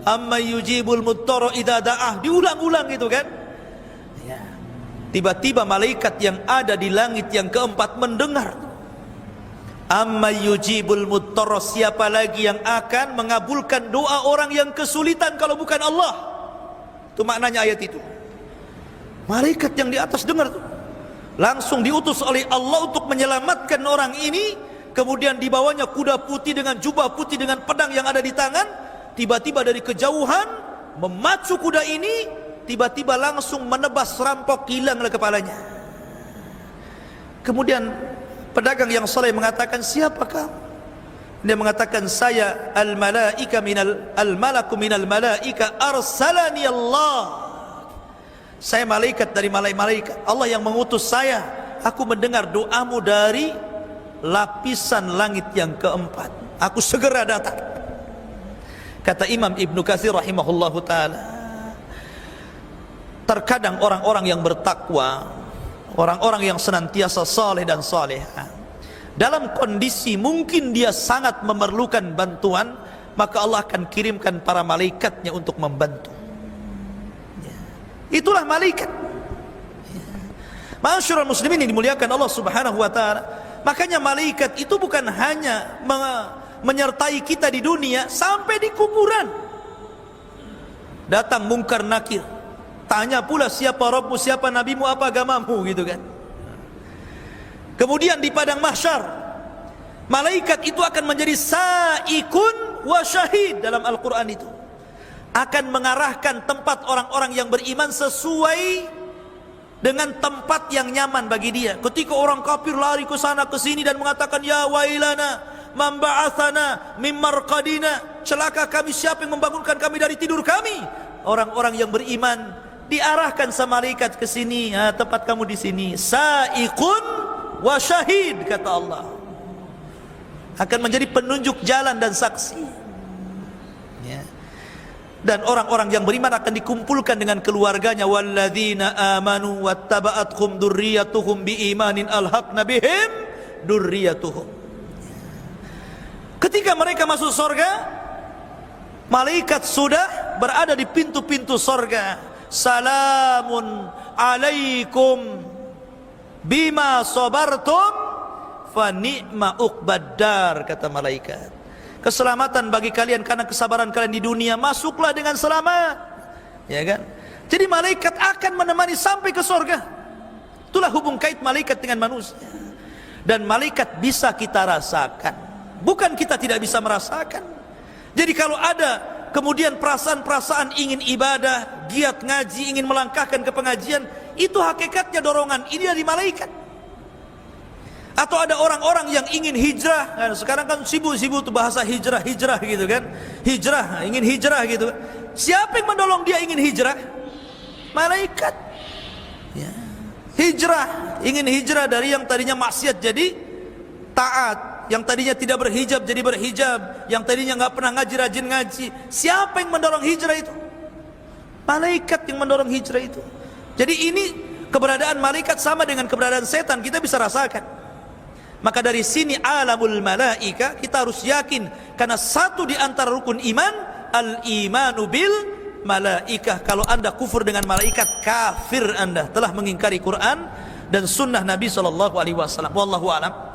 Amman yujibul mudtarra idza da'ah, diulang-ulang gitu kan. Ya. Tiba-tiba malaikat yang ada di langit yang keempat mendengar. Amma yujibul mudtarra, siapa lagi yang akan mengabulkan doa orang yang kesulitan kalau bukan Allah? Itu maknanya ayat itu. Malaikat yang di atas dengar tuh, langsung diutus oleh Allah untuk menyelamatkan orang ini. Kemudian dibawanya kuda putih dengan jubah putih dengan pedang yang ada di tangan. Tiba-tiba dari kejauhan memacu kuda ini, tiba-tiba langsung menebas rampok, hilanglah kepalanya. Kemudian pedagang yang saleh mengatakan, siapakah? Dia mengatakan, saya al-malaku minal malaika arsalani Allah. Saya malaikat dari malaikat. Allah yang mengutus saya. Aku mendengar doamu dari lapisan langit yang keempat. Aku segera datang. Kata Imam Ibnu Katsir rahimahullahu taala, terkadang orang-orang yang bertakwa, orang-orang yang senantiasa saleh dan salehah, dalam kondisi mungkin dia sangat memerlukan bantuan, maka Allah akan kirimkan para malaikatnya untuk membantu. Itulah malaikat. Ma'asyiral muslimin yang dimuliakan Allah Subhanahu wa taala. Makanya malaikat itu bukan hanya menyertai kita di dunia, sampai di kuburan datang mungkar nakir, tanya pula siapa Rabbmu, siapa nabimu, apa agamamu, gitu kan. Kemudian di padang mahsyar, malaikat itu akan menjadi sa'ikun wa syahid. Dalam Al-Quran itu akan mengarahkan tempat orang-orang yang beriman sesuai dengan tempat yang nyaman bagi dia. Ketika orang kafir lari ke sana ke sini dan mengatakan, ya wailana man ba'athana mim marqadina, celaka kami, siapa yang membangunkan kami dari tidur kami. Orang-orang yang beriman diarahkan sama malaikat ke sini, tempat kamu di sini, sa'iqun wa syahid, kata Allah. Akan menjadi penunjuk jalan dan saksi, ya. Dan orang-orang yang beriman akan dikumpulkan dengan keluarganya. Walladzina amanu wattaba'athum dzurriyyatuhum biimanin alhaqna bihim dzurriyyatuhum. Ketika mereka masuk surga, malaikat sudah berada di pintu-pintu surga. Salamun alaikum bima sabartum fa ni'ma uqbaddar, kata malaikat. Keselamatan bagi kalian karena kesabaran kalian di dunia, masuklah dengan selamat, ya kan? Jadi malaikat akan menemani sampai ke surga. Itulah hubung kait malaikat dengan manusia. Dan malaikat bisa kita rasakan, bukan kita tidak bisa merasakan. Jadi kalau ada kemudian perasaan-perasaan ingin ibadah, giat ngaji, ingin melangkahkan ke pengajian, itu hakikatnya dorongan ini dari malaikat. Atau ada orang-orang yang ingin hijrah, nah, sekarang kan sibuk-sibuk tuh bahasa hijrah gitu kan. Hijrah, ingin hijrah gitu. Siapa yang mendorong dia ingin hijrah? Malaikat, ya. Hijrah, ingin hijrah dari yang tadinya maksiat jadi taat, yang tadinya tidak berhijab jadi berhijab, yang tadinya nggak pernah ngaji rajin ngaji. Siapa yang mendorong hijrah itu? Malaikat yang mendorong hijrah itu. Jadi ini keberadaan malaikat sama dengan keberadaan setan, kita bisa rasakan. Maka dari sini alamul malaika kita harus yakin, karena satu di antara rukun iman al-imanu bil malaikah. Kalau anda kufur dengan malaikat, kafir anda, telah mengingkari Quran dan sunnah Nabi SAW. Wallahu a'lam.